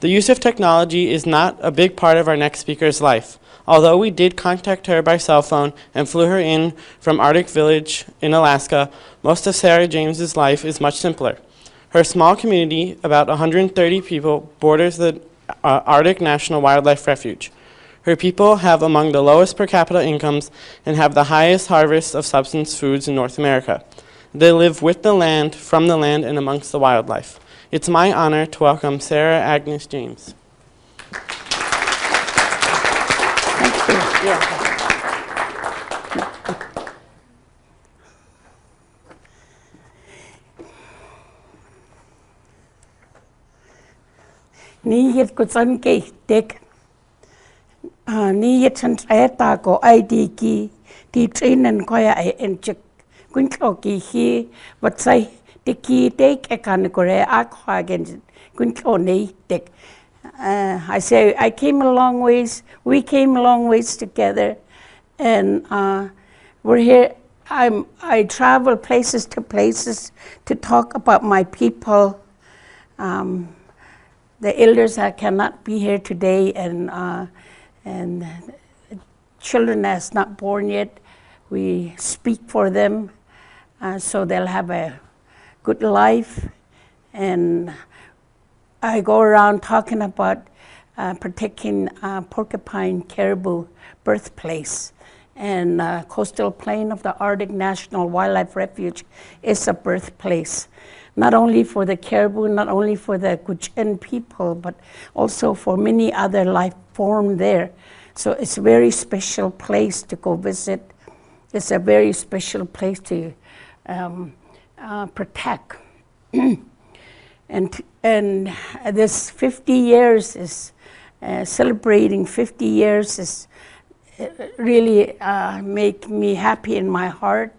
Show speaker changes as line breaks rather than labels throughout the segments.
The use of technology is not a big part of our next speaker's life. Although we did contact her by cell phone and flew her in from Arctic Village in Alaska, most of Sarah James's life is much simpler. Her small community, about 130 people, borders the Arctic National Wildlife Refuge. Her people have among the lowest per capita incomes and have the highest harvest of subsistence foods in North America. They live with the land, from the land, and amongst the wildlife. It's my honor to welcome Sarah Agnes James.
Ni yet ko san ke tek ni yet san ta ko ID ki ti trainen ko ya en chek kun ko ki hi wat sai te ki tek e kan ko re a kha gen kun ko nei tek I say I came a long ways, we came a long ways together, and we're here. I travel places to talk about my people. The elders that cannot be here today, and children that's not born yet, we speak for them so they'll have a good life. And I go around talking about protecting porcupine caribou birthplace, and coastal plain of the Arctic National Wildlife Refuge is a birthplace, not only for the caribou, not only for the Gwich'in people, but also for many other life form there. So it's a very special place to go visit. It's a very special place to protect. And this 50 years is celebrating 50 years is really make me happy in my heart.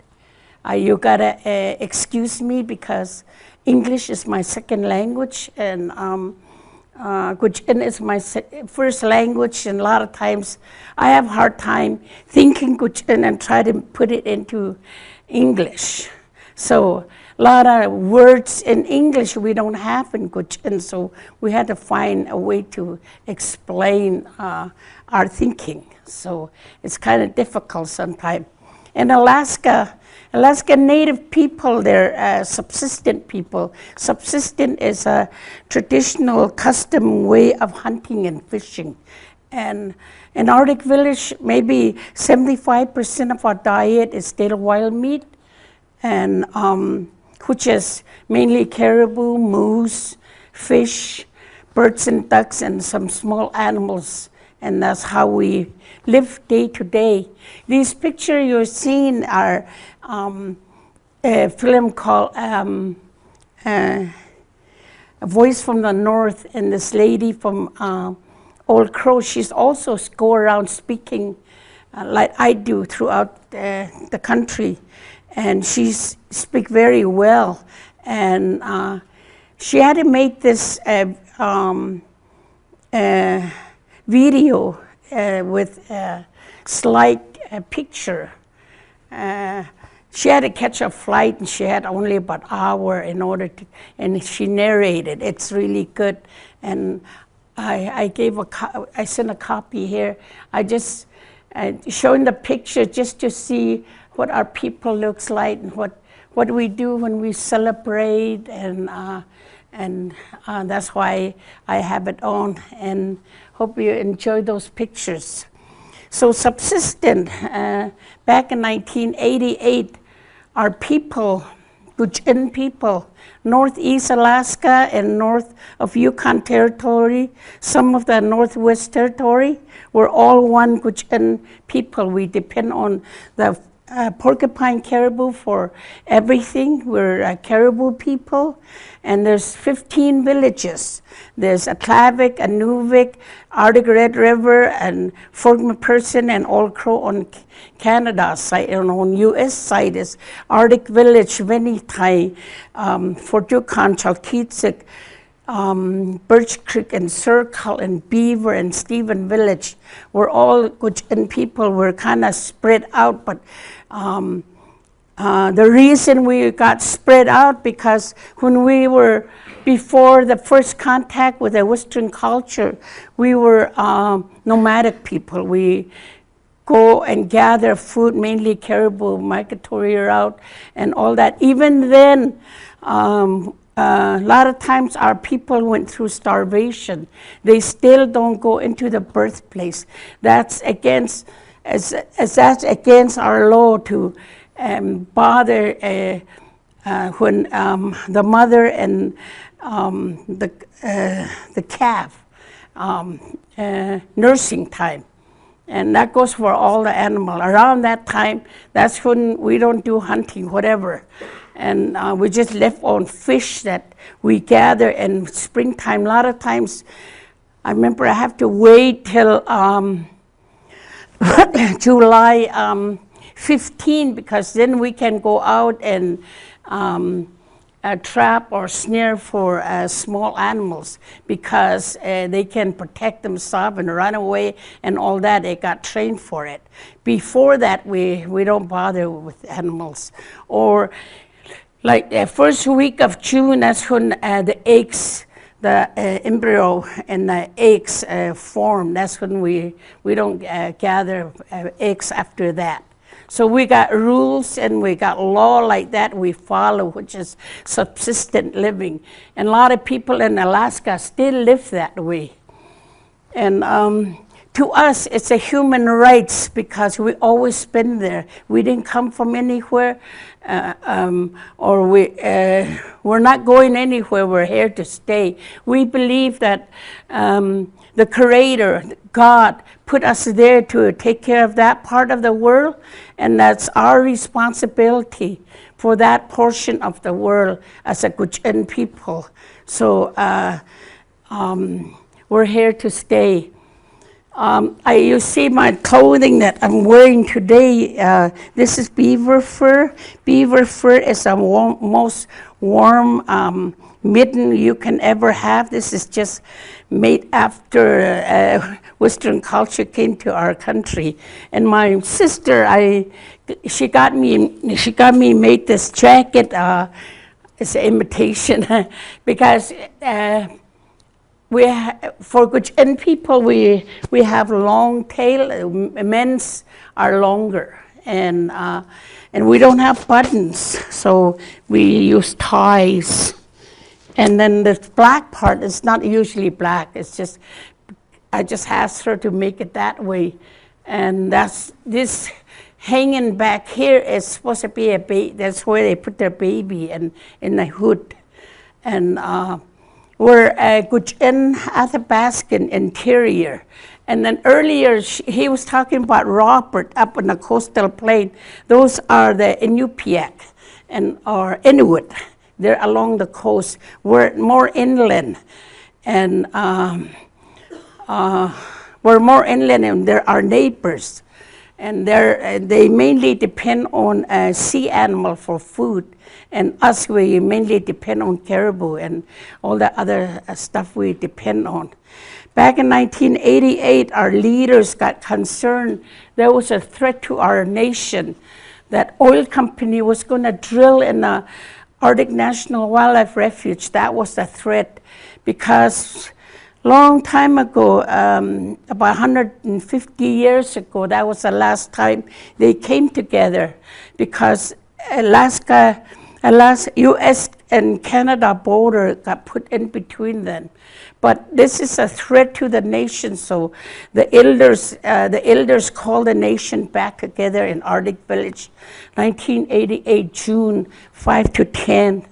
You gotta excuse me because English is my second language, and Gwich'in is my first language, and a lot of times I have a hard time thinking Gwich'in and try to put it into English. So a lot of words in English we don't have in Gwich'in, so we had to find a way to explain our thinking. So it's kind of difficult sometimes. In Alaska Native people, they're subsistent people. Subsistent is a traditional custom way of hunting and fishing. And in Arctic Village, maybe 75% of our diet is still wild meat, and which is mainly caribou, moose, fish, birds and ducks, and some small animals. And that's how we live day to day. These pictures you're seeing are a film called A Voice from the North, and this lady from Old Crow, she's also go around speaking like I do throughout the country, and she speak very well. And she had to make this video with a slight picture. She had to catch a flight, and she had only about an hour in order to, and she narrated. It's really good, and I sent a copy here. I just showing the picture just to see what our people looks like and what we do when we celebrate, and that's why I have it on, and hope you enjoy those pictures. So subsistent, back in 1988, our people, Gwich'in people, northeast Alaska and north of Yukon Territory, some of the Northwest Territory, we're all one Gwich'in people. We depend on the porcupine caribou for everything. We're a caribou people, and there's 15 villages. There's Aklavik, Anuvik, Arctic Red River, and Fort McPherson, and Old Crow on Canada side, and on U.S. side is Arctic Village, Venithai, Fort Yukon, Chalkitsik, Birch Creek and Circle and Beaver and Stephen Village. We're all Gwich'in people. We're kind of spread out, but the reason we got spread out, because when we were, before the first contact with the Western culture, we were nomadic people. We go and gather food, mainly caribou, migratory route, and all that. Even then, a lot of times our people went through starvation. They still don't go into the birthplace. That's against, as that's against our law to bother when the mother and the calf nursing time. And that goes for all the animal. Around that time, that's when we don't do hunting, whatever. And we just left on fish that we gather in springtime. A lot of times, I remember I have to wait till July 15, because then we can go out and trap or snare for small animals, because they can protect themselves and run away and all that. They got trained for it. Before that, we don't bother with animals. Or like the first week of June, that's when the eggs, the embryo and the eggs form. That's when we don't gather eggs after that. So we got rules and we got law like that we follow, which is subsistent living. And a lot of people in Alaska still live that way. And to us, it's a human rights, because we always been there. We didn't come from anywhere, or we're not going anywhere. We're here to stay. We believe that the Creator, God, put us there to take care of that part of the world, and that's our responsibility for that portion of the world as a Gwich'in people. So we're here to stay. You see my clothing that I'm wearing today. This is beaver fur. Beaver fur is the most warm mitten you can ever have. This is just made after Western culture came to our country. And my sister, she got me made this jacket. It's an imitation because for Gwich'in people, we have long tail. Men's are longer, and we don't have buttons, so we use ties. And then the black part is not usually black. It's just, I just asked her to make it that way. And this hanging back here is supposed to be a baby. That's where they put their baby in the hood. And we're Gwich'in Athabascan interior. And then earlier, he was talking about Robert up in the coastal plain. Those are the Inupiaq or Inuit. They're along the coast. We're more inland, and we're more inland, and they're our neighbors. And they mainly depend on sea animal for food, and us, we mainly depend on caribou and all the other stuff we depend on. Back in 1988, our leaders got concerned. There was a threat to our nation that oil company was going to drill in the Arctic National Wildlife Refuge. That was the threat, because long time ago, about 150 years ago, that was the last time they came together, because Alaska, U.S. and Canada border got put in between them. But this is a threat to the nation, so the elders called the nation back together in Arctic Village, 1988, June 5 to 10.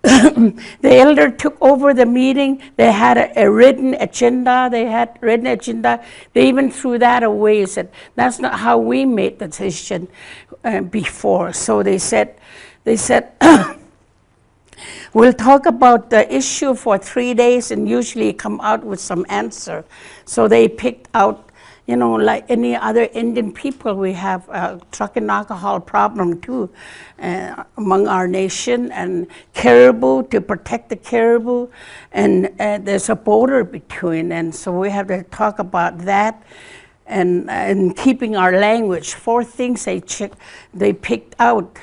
The elder took over the meeting. They had a written agenda. They even threw that away. Said, that's not how we made the decision before. So they said, we'll talk about the issue for 3 days and usually come out with some answer. So they picked out, like any other Indian people, we have a drug and alcohol problem too among our nation, and caribou, to protect the caribou, and there's a border between, and so we have to talk about that. and keeping our language. 4 things they picked out.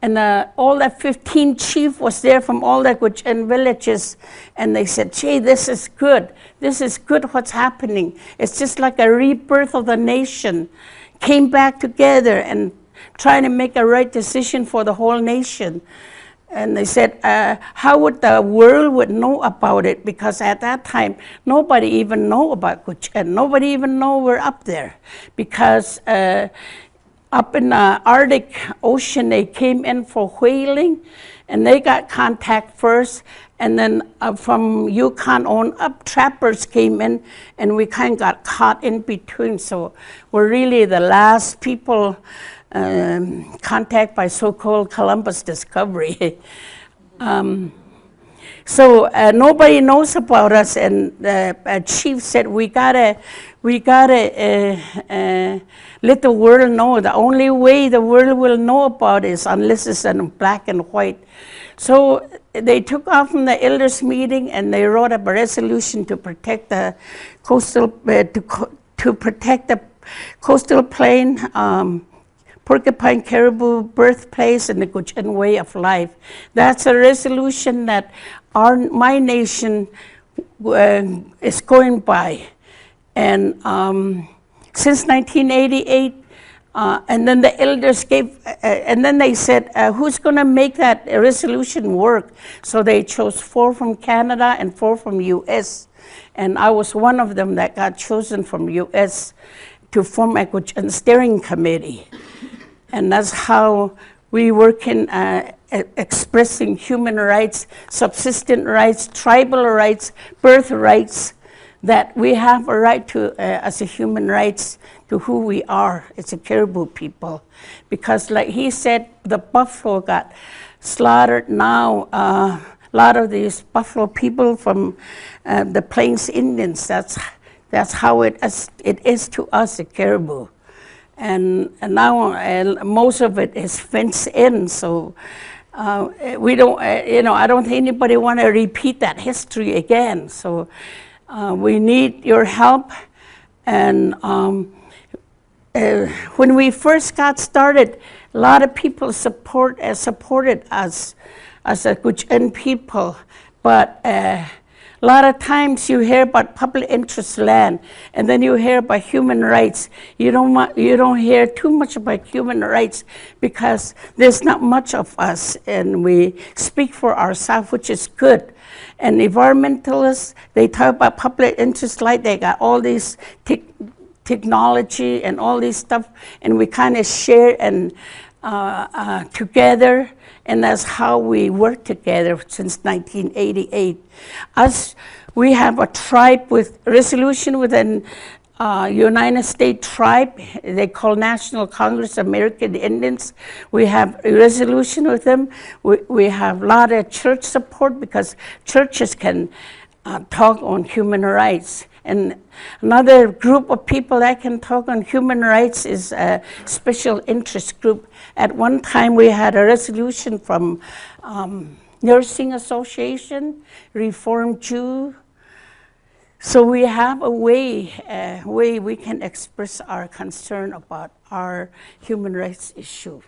And all that 15 chief was there from all the Gwich'in villages, and they said, "Gee, this is good. This is good what's happening. It's just like a rebirth of the nation. Came back together and trying to make a right decision for the whole nation." And they said, how would the world would know about it? Because at that time, nobody even know about Gwich'in. Nobody even know we're up there. Because up in the Arctic Ocean, they came in for whaling, and they got contact first. And then from Yukon on up, trappers came in, and we kind of got caught in between. So we're really the last people contact by so-called Columbus discovery. So nobody knows about us, and the chief said we gotta let the world know. The only way the world will know about it is unless it's in black and white. So they took off from the elders meeting, and they wrote up a resolution to protect the coastal to protect the coastal plain. Porcupine Caribou birthplace and the Gwich'in way of life. That's a resolution that my nation is going by. And since 1988, and then the elders and then they said, who's going to make that resolution work? So they chose 4 from Canada and 4 from U.S. And I was one of them that got chosen from U.S. to form a Gwich'in steering committee. And that's how we work in expressing human rights, subsistent rights, tribal rights, birth rights, that we have a right to, as a human rights, to who we are as a Caribou people. Because like he said, the buffalo got slaughtered now. A lot of these buffalo people from the Plains Indians, that's how it is to us, the Caribou. And now most of it is fenced in, so we don't, I don't think anybody want to repeat that history again. So we need your help. And when we first got started, a lot of people supported us as a Gwich'in people, but a lot of times you hear about public interest land, and then you hear about human rights. You don't hear too much about human rights because there's not much of us, and we speak for ourselves, which is good. And environmentalists, they talk about public interest like they got all these technology and all this stuff, and we kind of share and together, and that's how we work together since 1988. We have a tribe with resolution within United States tribe. They call National Congress American Indians. We have a resolution with them. We have a lot of church support because churches can talk on human rights. And another group of people that can talk on human rights is a special interest group. At one time, we had a resolution from Nursing Association, Reformed Jew. So we have a way we can express our concern about our human rights issue.